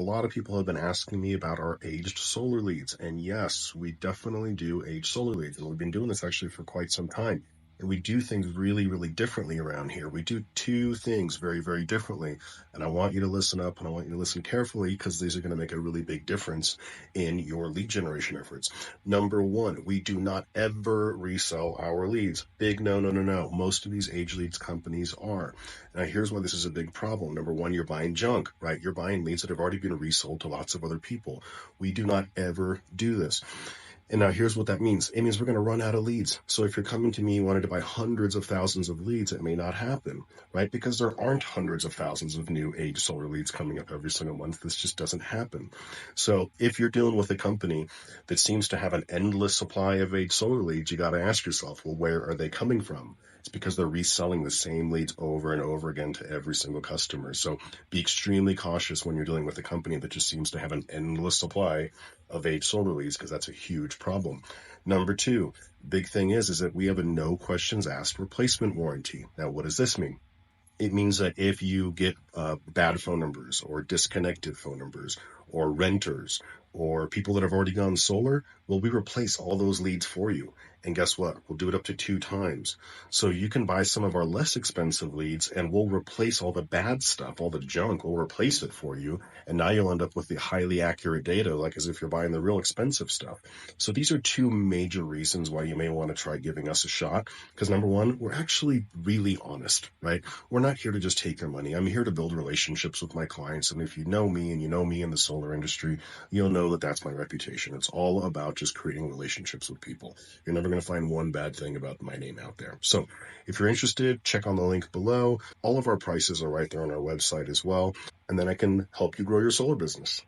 A lot of people have been asking me about our aged solar leads. And yes, we definitely do aged solar leads. And we've been doing this actually for quite some time. And we do things really, really differently around here. We do two things very, very differently. And I want you to listen up and I want you to listen carefully because these are going to make a really big difference in your lead generation efforts. Number one, we do not ever resell our leads. Big no, no, no, no. Most of these age leads companies are. Now, here's why this is a big problem. Number one, you're buying junk, right? You're buying leads that have already been resold to lots of other people. We do not ever do this. And now here's what that means. It means we're going to run out of leads. So if you're coming to me and wanted to buy hundreds of thousands of leads, it may not happen, right? Because there aren't hundreds of thousands of new age solar leads coming up every single month. This just doesn't happen. So if you're dealing with a company that seems to have an endless supply of age solar leads, you got to ask yourself, well, where are they coming from? It's because they're reselling the same leads over and over again to every single customer. So be extremely cautious when you're dealing with a company that just seems to have an endless supply of age solar leads, because that's a huge problem. Number two, big thing is that we have a no questions asked replacement warranty. Now, what does this mean? It means that if you get bad phone numbers or disconnected phone numbers or renters or people that have already gone solar, well, we replace all those leads for you. And guess what? We'll do it up to 2 times. So you can buy some of our less expensive leads and we'll replace all the bad stuff, all the junk, we'll replace it for you. And now you'll end up with the highly accurate data, like as if you're buying the real expensive stuff. So these are two major reasons why you may want to try giving us a shot. Because number one, we're actually really honest, right? We're not here to just take your money. I'm here to build relationships with my clients. And if you know me and you know me in the solar industry, you'll know that that's my reputation. It's all about just creating relationships with people. You're never going to find one bad thing about my name out there. So if you're interested, check on the link below. All of our prices are right there on our website as well. And then I can help you grow your solar business.